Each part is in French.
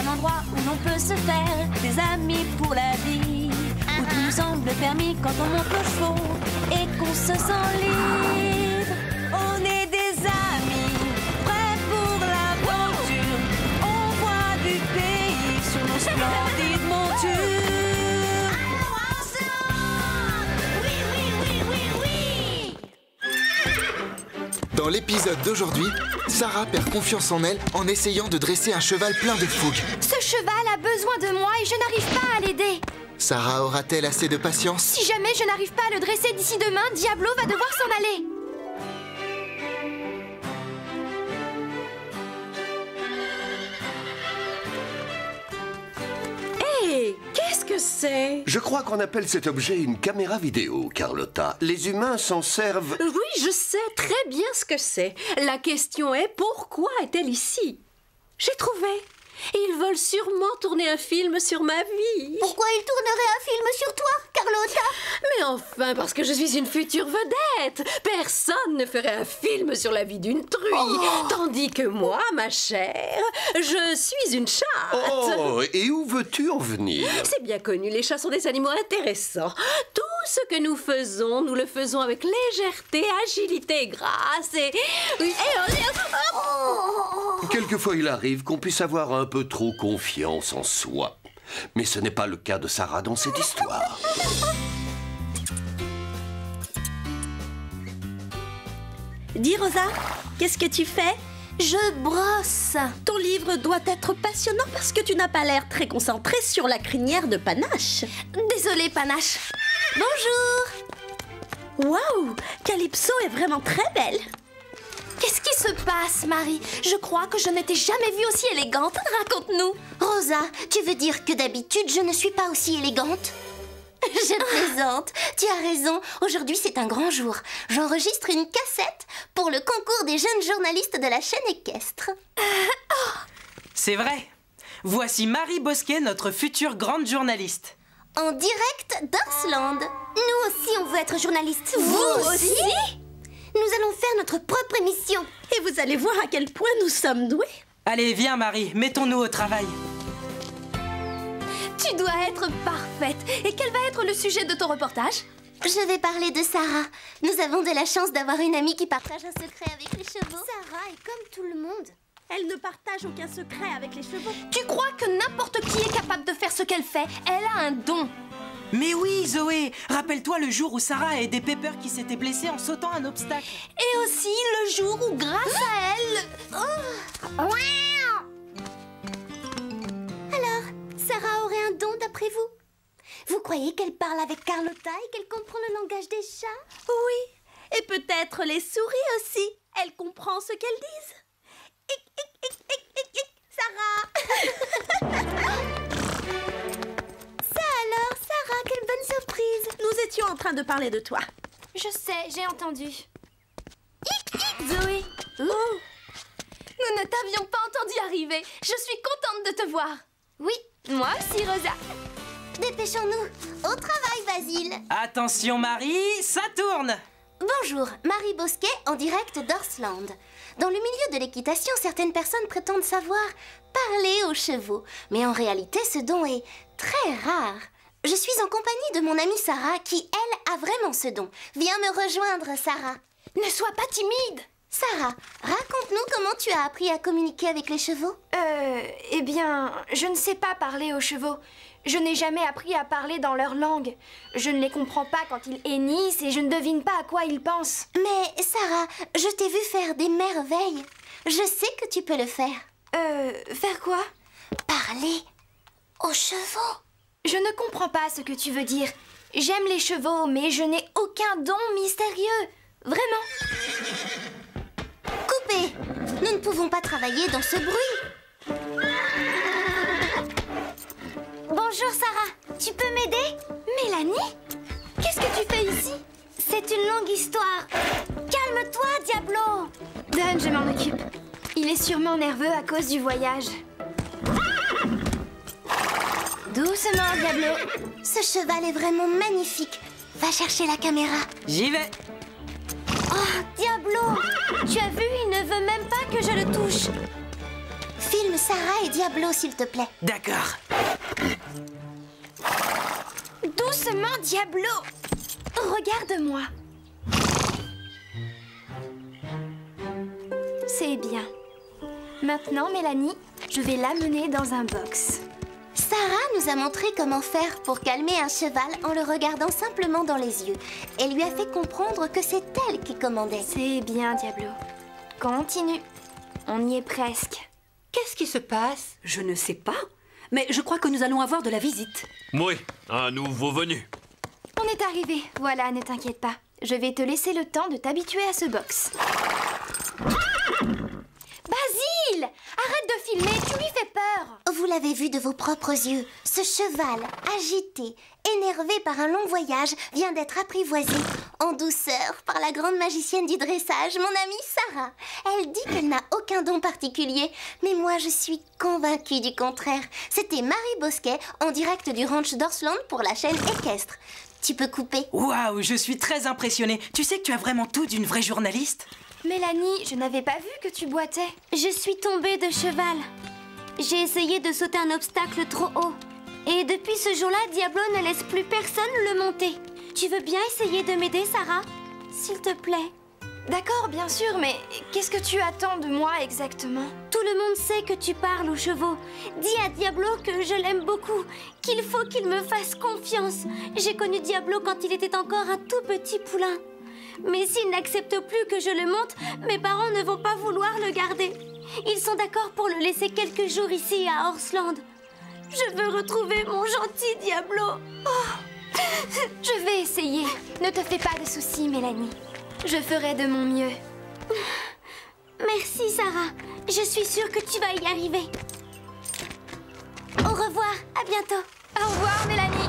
un endroit où l'on peut se faire des amis pour la vie, où tout nous semble permis quand on monte nos chevaux et qu'on se sent libre. On est des amis, prêts pour l'aventure. On voit du pays sur nos splendides montures. Oui, oui, oui, oui, oui. Dans l'épisode d'aujourd'hui, Sarah perd confiance en elle en essayant de dresser un cheval plein de fougue. Ce cheval a besoin de moi et je n'arrive pas à l'aider. Sarah aura-t-elle assez de patience? Si jamais je n'arrive pas à le dresser d'ici demain, Diablo va devoir s'en aller. Hé, qu'est-ce que c'est? Je crois qu'on appelle cet objet une caméra vidéo, Carlotta. Les humains s'en servent... Oui, je sais très bien ce que c'est. La question est, pourquoi est-elle ici? J'ai trouvé. Ils veulent sûrement tourner un film sur ma vie. Pourquoi il tournerait un film sur toi, Carlotta? Mais enfin, parce que je suis une future vedette. Personne ne ferait un film sur la vie d'une truie. Tandis que moi, ma chère, je suis une chatte. Oh, et où veux-tu en venir? C'est bien connu, les chats sont des animaux intéressants. Tout ce que nous faisons, nous le faisons avec légèreté, agilité, grâce et... Quelquefois, il arrive qu'on puisse avoir un peu trop confiance en soi. Mais ce n'est pas le cas de Sarah dans cette histoire. Dis Rosa, qu'est-ce que tu fais? Je brosse. Ton livre doit être passionnant parce que tu n'as pas l'air très concentré sur la crinière de Panache. Désolée, Panache. Bonjour. Waouh, Calypso est vraiment très belle. Qu'est-ce qui se passe, Marie? Je crois que je n'étais jamais vue aussi élégante. Raconte-nous. Rosa, tu veux dire que d'habitude, je ne suis pas aussi élégante? Je plaisante. Tu as raison. Aujourd'hui, c'est un grand jour. J'enregistre une cassette pour le concours des jeunes journalistes de la chaîne équestre. C'est vrai. Voici Marie Bosquet, notre future grande journaliste. En direct d'Arsland. Nous aussi, on veut être journalistes. Vous aussi? Nous allons faire notre propre émission. Et vous allez voir à quel point nous sommes doués. Allez, viens Marie, mettons-nous au travail. Tu dois être parfaite. Et quel va être le sujet de ton reportage? Je vais parler de Sarah. Nous avons de la chance d'avoir une amie qui partage un secret avec les chevaux. Sarah est comme tout le monde. Elle ne partage aucun secret avec les chevaux. Tu crois que n'importe qui est capable de faire ce qu'elle fait? Elle a un don. Mais oui, Zoé, rappelle-toi le jour où Sarah a aidé Pepper qui s'était blessée en sautant un obstacle. Et aussi le jour où, grâce à elle... Alors, Sarah aurait un don d'après vous? Vous croyez qu'elle parle avec Carlotta et qu'elle comprend le langage des chats? Oui, et peut-être les souris aussi. Elle comprend ce qu'elles disent. Sarah. Ça alors, Sarah, quelle bonne surprise. Nous étions en train de parler de toi. Je sais, j'ai entendu. Zoé. Nous ne t'avions pas entendu arriver. Je suis contente de te voir. Oui, Moi aussi, Rosa. dépêchons-nous. Au travail, Basile. Attention Marie, ça tourne! Bonjour, Marie Bosquet en direct d'Arsland. Dans le milieu de l'équitation, certaines personnes prétendent savoir parler aux chevaux. Mais en réalité, ce don est très rare. Je suis en compagnie de mon amie Sarah qui, elle, a vraiment ce don. Viens me rejoindre, Sarah. Ne sois pas timide. Sarah, raconte-nous comment tu as appris à communiquer avec les chevaux. Eh bien, je ne sais pas parler aux chevaux. Je n'ai jamais appris à parler dans leur langue. Je ne les comprends pas quand ils hennissent et je ne devine pas à quoi ils pensent. Mais Sarah, je t'ai vu faire des merveilles. Je sais que tu peux le faire. Faire quoi? Parler aux chevaux. Je ne comprends pas ce que tu veux dire. J'aime les chevaux, mais je n'ai aucun don mystérieux. Vraiment. Coupez. Nous ne pouvons pas travailler dans ce bruit. Bonjour Sarah, tu peux m'aider? Mélanie? Qu'est-ce que tu fais ici? C'est une longue histoire. Calme-toi, Diablo. Donne, je m'en occupe. Il est sûrement nerveux à cause du voyage. Doucement, Diablo. Ce cheval est vraiment magnifique. Va chercher la caméra. J'y vais! Oh, Diablo, tu as vu, il ne veut même pas que je le touche. Filme Sarah et Diablo, s'il te plaît. D'accord. Doucement, Diablo. Regarde-moi. C'est bien. Maintenant, Mélanie, je vais l'amener dans un box. Sarah nous a montré comment faire pour calmer un cheval en le regardant simplement dans les yeux. Elle lui a fait comprendre que c'est elle qui commandait. C'est bien, Diablo. Continue. On y est presque. Qu'est-ce qui se passe? Je ne sais pas. Mais je crois que nous allons avoir de la visite. Oui, un nouveau venu. On est arrivé. Voilà, ne t'inquiète pas. Je vais te laisser le temps de t'habituer à ce box. Basile! Arrête de filmer, tu lui fais peur! Vous l'avez vu de vos propres yeux. Ce cheval, agité, énervé par un long voyage, vient d'être apprivoisé en douceur par la grande magicienne du dressage, mon amie Sarah. Elle dit qu'elle n'a aucun don particulier, mais moi je suis convaincue du contraire. C'était Marie Bosquet en direct du ranch d'Orsland pour la chaîne équestre. Tu peux couper. Waouh, je suis très impressionnée. Tu sais que tu as vraiment tout d'une vraie journaliste? Mélanie, je n'avais pas vu que tu boitais. Je suis tombée de cheval. J'ai essayé de sauter un obstacle trop haut. Et depuis ce jour-là, Diablo ne laisse plus personne le monter. Tu veux bien essayer de m'aider, Sarah? S'il te plaît. D'accord, bien sûr, mais qu'est-ce que tu attends de moi exactement? Tout le monde sait que tu parles aux chevaux. Dis à Diablo que je l'aime beaucoup, qu'il faut qu'il me fasse confiance. J'ai connu Diablo quand il était encore un tout petit poulain. Mais s'il n'accepte plus que je le monte, mes parents ne vont pas vouloir le garder. Ils sont d'accord pour le laisser quelques jours ici à Orsland. Je veux retrouver mon gentil Diablo. Oh. Je vais essayer. Ne te fais pas de soucis, Mélanie. Je ferai de mon mieux. Merci, Sarah. Je suis sûre que tu vas y arriver. Au revoir, à bientôt. Au revoir, Mélanie.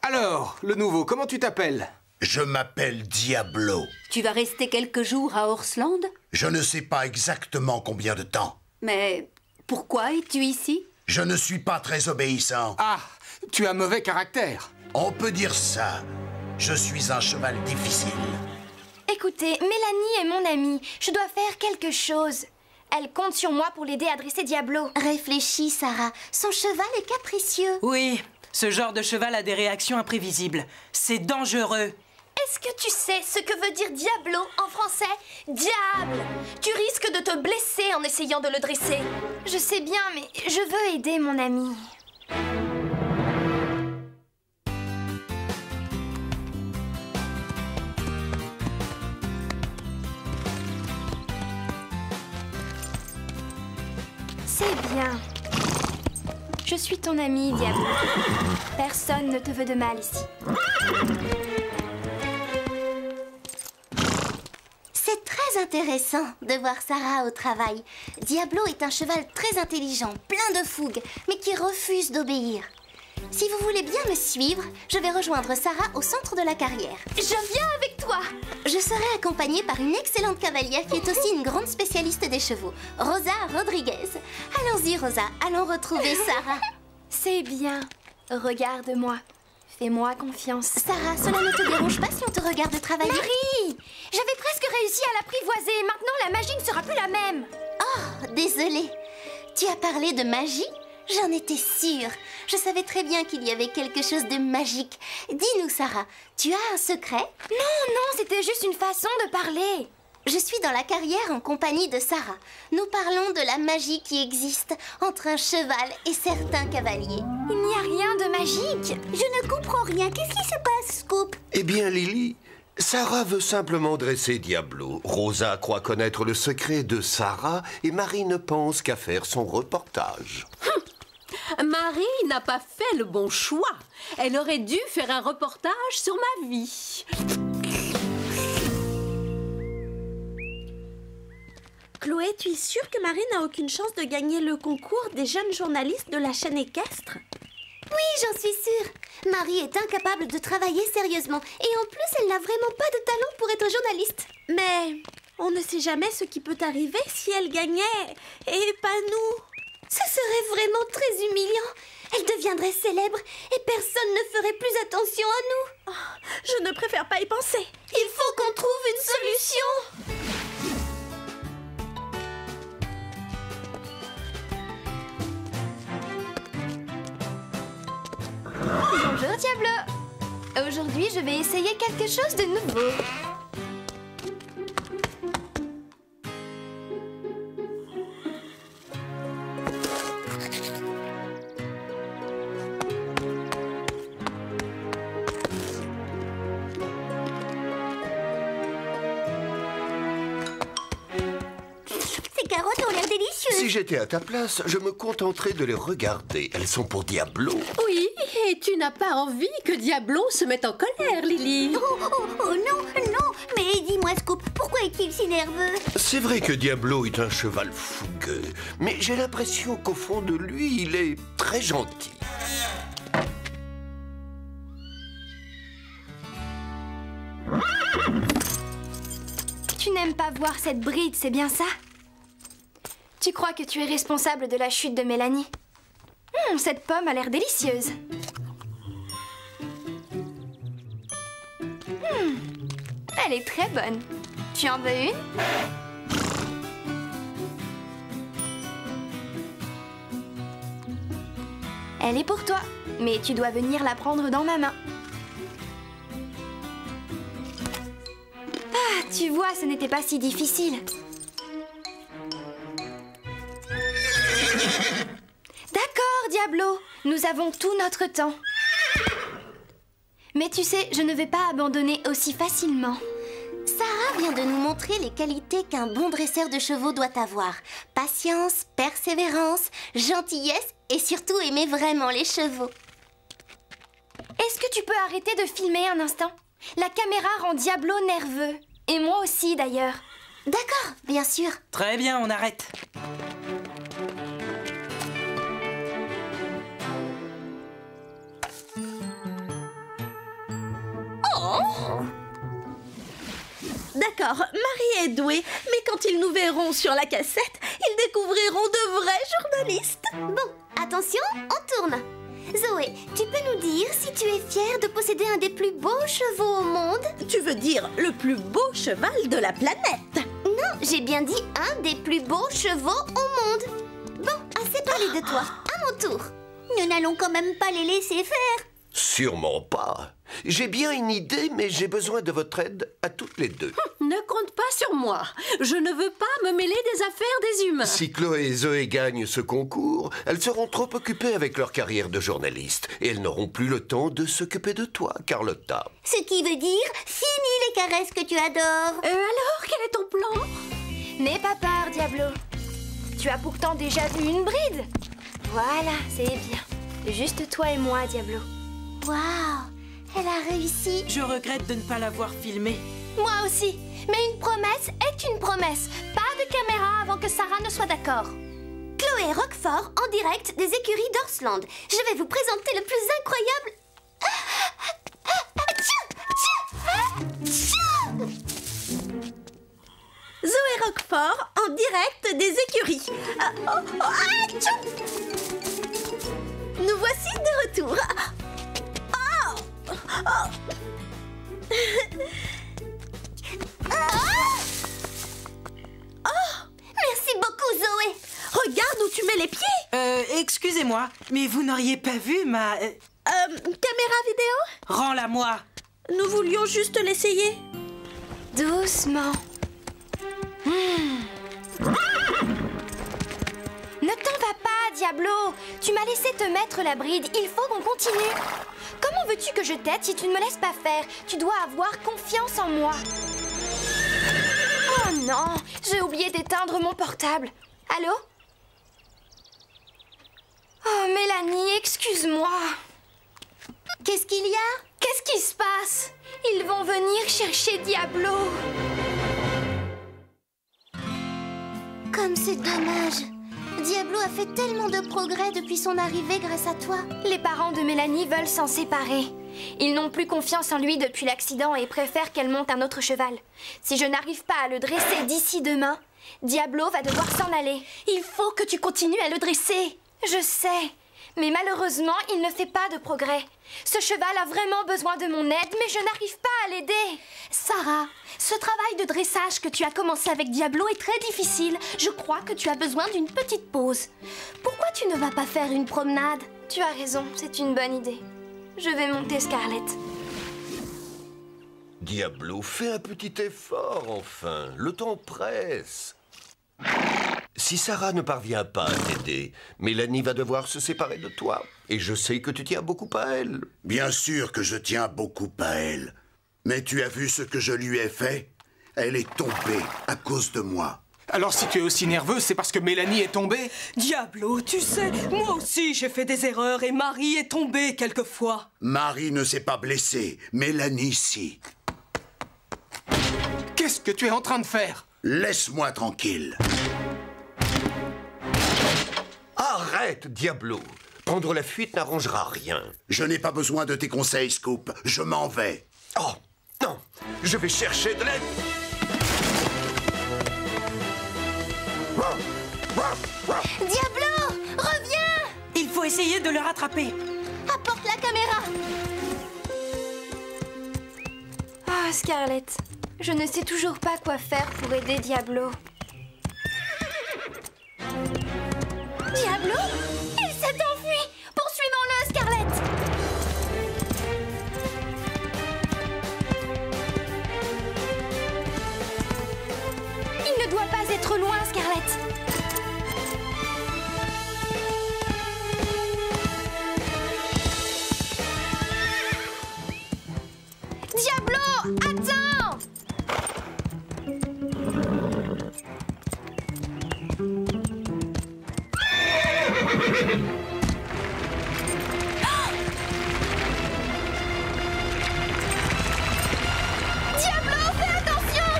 Alors, le nouveau, comment tu t'appelles? Je m'appelle Diablo. Tu vas rester quelques jours à Orsland? Je ne sais pas exactement combien de temps. Mais pourquoi es-tu ici? Je ne suis pas très obéissant. Ah, tu as mauvais caractère. On peut dire ça. Je suis un cheval difficile. Écoutez, Mélanie est mon amie. Je dois faire quelque chose. Elle compte sur moi pour l'aider à dresser Diablo. Réfléchis, Sarah. Son cheval est capricieux. Oui, ce genre de cheval a des réactions imprévisibles. C'est dangereux. Est-ce que tu sais ce que veut dire Diablo en français? Diable! Tu risques de te blesser en essayant de le dresser. Je sais bien, mais je veux aider mon ami. C'est bien. Je suis ton ami, Diablo. Personne ne te veut de mal ici. C'est très intéressant de voir Sarah au travail. Diablo est un cheval très intelligent, plein de fougue, mais qui refuse d'obéir. Si vous voulez bien me suivre, je vais rejoindre Sarah au centre de la carrière. Je viens avec toi. Je serai accompagnée par une excellente cavalière qui est aussi une grande spécialiste des chevaux, Rosa Rodriguez. Allons-y, Rosa, allons retrouver Sarah. C'est bien. Regarde-moi. Fais-moi confiance. Sarah, cela ne te dérange pas si on te regarde travailler? Marie! J'avais presque réussi à l'apprivoiser. Maintenant, la magie ne sera plus la même. Oh, désolée. Tu as parlé de magie? J'en étais sûre. Je savais très bien qu'il y avait quelque chose de magique. Dis-nous, Sarah, tu as un secret? Non, non, c'était juste une façon de parler. Je suis dans la carrière en compagnie de Sarah. Nous parlons de la magie qui existe entre un cheval et certains cavaliers. Il n'y a rien de magique. Je ne comprends rien. Qu'est-ce qui se passe, Scoop? Eh bien, Lily, Sarah veut simplement dresser Diablo. Rosa croit connaître le secret de Sarah et Marie ne pense qu'à faire son reportage. Marie n'a pas fait le bon choix. Elle aurait dû faire un reportage sur ma vie. Chloé, tu es sûre que Marie n'a aucune chance de gagner le concours des jeunes journalistes de la chaîne équestre? Oui, j'en suis sûre. Marie est incapable de travailler sérieusement. Et en plus, elle n'a vraiment pas de talent pour être journaliste. Mais on ne sait jamais ce qui peut arriver si elle gagnait, et pas nous. Ce serait vraiment très humiliant. Elle deviendrait célèbre et personne ne ferait plus attention à nous. Oh, je ne préfère pas y penser. Il faut qu'on trouve une solution. Bonjour Diablo. Aujourd'hui, je vais essayer quelque chose de nouveau. Ces carottes ont l'air délicieuses. Si j'étais à ta place, je me contenterais de les regarder. Elles sont pour Diablo. Oui, et tu n'as pas envie que Diablo se mette en colère, Lily. Oh non, non. Mais dis-moi, Scoop, pourquoi est-il si nerveux? C'est vrai que Diablo est un cheval fougueux, mais j'ai l'impression qu'au fond de lui, il est très gentil. Tu n'aimes pas voir cette bride, c'est bien ça? Tu crois que tu es responsable de la chute de Mélanie? Cette pomme a l'air délicieuse. Elle est très bonne. Tu en veux une? Elle est pour toi, mais tu dois venir la prendre dans ma main. Ah, tu vois, ce n'était pas si difficile. D'accord, Diablo, nous avons tout notre temps. Mais tu sais, je ne vais pas abandonner aussi facilement. Sarah vient de nous montrer les qualités qu'un bon dresseur de chevaux doit avoir. Patience, persévérance, gentillesse et surtout aimer vraiment les chevaux. Est-ce que tu peux arrêter de filmer un instant? La caméra rend Diablo nerveux. Et moi aussi, d'ailleurs. D'accord, bien sûr. Très bien, on arrête. D'accord, Marie est douée, mais quand ils nous verront sur la cassette, ils découvriront de vrais journalistes. Bon, attention, on tourne. Zoé, tu peux nous dire si tu es fière de posséder un des plus beaux chevaux au monde? Tu veux dire le plus beau cheval de la planète? Non, j'ai bien dit un des plus beaux chevaux au monde. Bon, assez parlé de toi. À mon tour. Nous n'allons quand même pas les laisser faire. Sûrement pas. J'ai bien une idée, mais j'ai besoin de votre aide à toutes les deux. Ne compte pas sur moi. Je ne veux pas me mêler des affaires des humains. Si Chloé et Zoé gagnent ce concours, elles seront trop occupées avec leur carrière de journaliste et elles n'auront plus le temps de s'occuper de toi, Carlotta. Ce qui veut dire fini les caresses que tu adores. Alors, quel est ton plan? N'aie pas peur, Diablo. Tu as pourtant déjà vu une bride. Voilà, c'est bien. Juste toi et moi, Diablo. Waouh, elle a réussi. Je regrette de ne pas l'avoir filmé. Moi aussi. Mais une promesse est une promesse. Pas de caméra avant que Sarah ne soit d'accord. Chloé Roquefort en direct des écuries d'Orsland. Je vais vous présenter le plus incroyable... Zoé Roquefort en direct des écuries. Nous voici de retour. Merci beaucoup, Zoé. Regarde où tu mets les pieds. Excusez-moi, mais vous n'auriez pas vu ma... Caméra vidéo? Rends-la-moi. Nous voulions juste l'essayer. Doucement. Ne t'en va pas, Diablo. Tu m'as laissé te mettre la bride. Il faut qu'on continue. Comment veux-tu que je t'aide si tu ne me laisses pas faire? Tu dois avoir confiance en moi. Oh non, j'ai oublié d'éteindre mon portable. Allô? Oh, Mélanie, excuse-moi. Qu'est-ce qu'il y a? Qu'est-ce qui se passe? Ils vont venir chercher Diablo. Comme c'est dommage. Diablo a fait tellement de progrès depuis son arrivée grâce à toi. Les parents de Mélanie veulent s'en séparer. Ils n'ont plus confiance en lui depuis l'accident et préfèrent qu'elle monte un autre cheval. Si je n'arrive pas à le dresser d'ici demain, Diablo va devoir s'en aller. Il faut que tu continues à le dresser. Je sais, mais malheureusement, il ne fait pas de progrès. Ce cheval a vraiment besoin de mon aide, mais je n'arrive pas à l'aider. Sarah, ce travail de dressage que tu as commencé avec Diablo est très difficile. Je crois que tu as besoin d'une petite pause. Pourquoi tu ne vas pas faire une promenade? Tu as raison, c'est une bonne idée. Je vais monter, Scarlett. Diablo, fais un petit effort, enfin. Le temps presse. Si Sarah ne parvient pas à t'aider, Mélanie va devoir se séparer de toi. Et je sais que tu tiens beaucoup à elle. Bien sûr que je tiens beaucoup à elle. Mais tu as vu ce que je lui ai fait? Elle est tombée à cause de moi. Alors si tu es aussi nerveux, c'est parce que Mélanie est tombée? Diablo, tu sais, moi aussi j'ai fait des erreurs et Marie est tombée quelquefois. Marie ne s'est pas blessée, Mélanie si. Qu'est-ce que tu es en train de faire? Laisse-moi tranquille. Arrête, Diablo. Prendre la fuite n'arrangera rien. Je n'ai pas besoin de tes conseils, Scoop. Je m'en vais. Oh, non. Je vais chercher de l'aide. Diablo, reviens! Il faut essayer de le rattraper. Apporte la caméra. Ah, Scarlett, je ne sais toujours pas quoi faire pour aider Diablo. Diablo? Il s'est enfui! Poursuivons-le, Scarlett! Il ne doit pas être loin, Scarlett. Diablo, attends! Diablo, fais attention!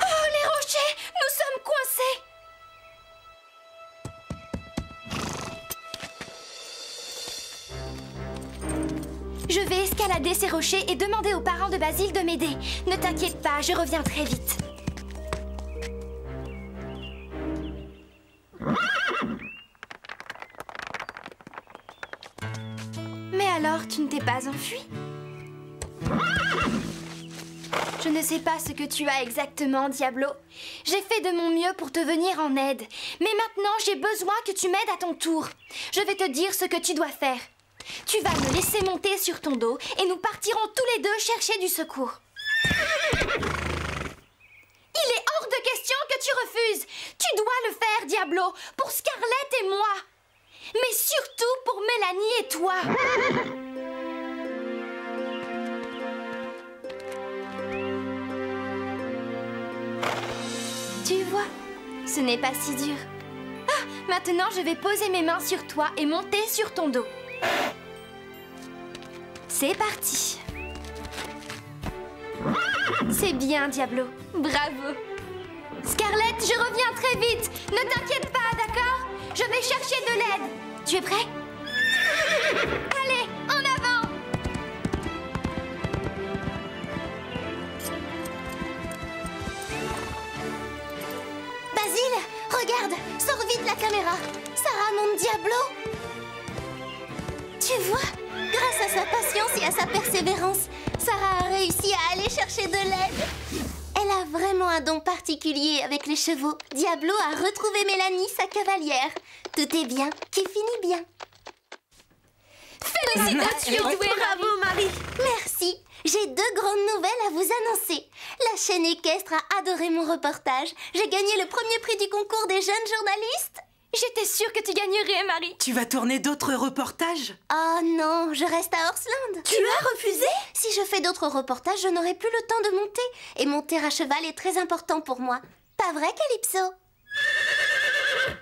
Oh, les rochers! Nous sommes coincés! Je vais escalader ces rochers et demander aux parents de Basile de m'aider. Ne t'inquiète pas, je reviens très vite. Mais alors, tu ne t'es pas enfui? Je ne sais pas ce que tu as exactement, Diablo. J'ai fait de mon mieux pour te venir en aide. Mais maintenant, j'ai besoin que tu m'aides à ton tour. Je vais te dire ce que tu dois faire. Tu vas me laisser monter sur ton dos et nous partirons tous les deux chercher du secours. Il est hors de question que tu refuses. Tu dois le faire, Diablo, pour Scarlett et moi. Mais surtout pour Mélanie et toi. Tu vois, ce n'est pas si dur. Ah, maintenant je vais poser mes mains sur toi et monter sur ton dos. C'est parti. C'est bien, Diablo. Bravo. Scarlett, je reviens très vite. Ne t'inquiète pas, d'accord? Je vais chercher de l'aide. Tu es prêt? Allez, en avant! Basile, regarde, sors vite la caméra. Sarah, mon Diablo. Tu vois, grâce à sa patience et à sa persévérance, Sarah a réussi à aller chercher de l'aide. Elle a vraiment un don particulier avec les chevaux. Diablo a retrouvé Mélanie, sa cavalière. Tout est bien, qui finit bien. Félicitations, bravo Marie. Merci. J'ai deux grandes nouvelles à vous annoncer. La chaîne équestre a adoré mon reportage. J'ai gagné le premier prix du concours des jeunes journalistes. J'étais sûre que tu gagnerais, Marie. Tu vas tourner d'autres reportages? Oh non, je reste à Horsland. Tu as refusé? Si je fais d'autres reportages, je n'aurai plus le temps de monter. Et monter à cheval est très important pour moi. Pas vrai, Calypso?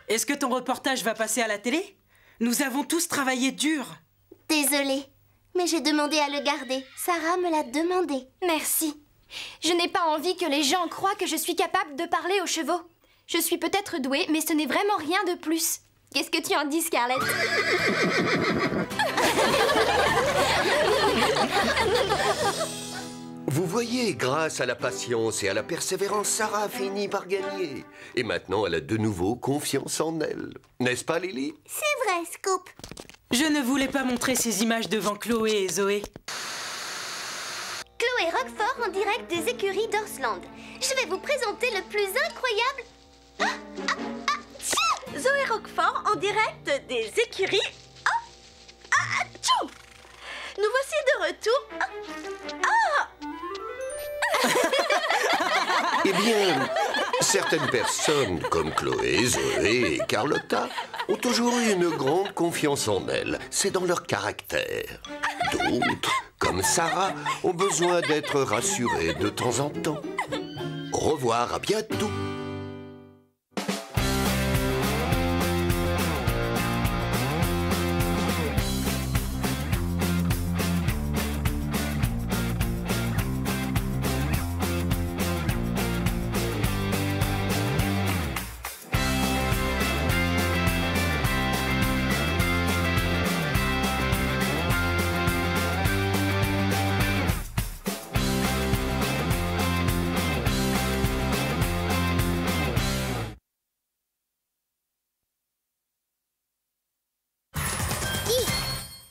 Est-ce que ton reportage va passer à la télé? Nous avons tous travaillé dur. Désolée, mais j'ai demandé à le garder. Sarah me l'a demandé. Merci. Je n'ai pas envie que les gens croient que je suis capable de parler aux chevaux. Je suis peut-être douée, mais ce n'est vraiment rien de plus. Qu'est-ce que tu en dis, Scarlett? Vous voyez, grâce à la patience et à la persévérance, Sarah a fini par gagner. Et maintenant, elle a de nouveau confiance en elle. N'est-ce pas, Lily? C'est vrai, Scoop. Je ne voulais pas montrer ces images devant Chloé et Zoé. Chloé Roquefort en direct des écuries d'Horsland. Je vais vous présenter le plus incroyable... Zoé Roquefort en direct des écuries. Oh, ah, tchou. Nous voici de retour. Eh bien, certaines personnes, comme Chloé, Zoé et Carlotta, ont toujours eu une grande confiance en elles. C'est dans leur caractère. D'autres, comme Sarah, ont besoin d'être rassurées de temps en temps. Au revoir, à bientôt.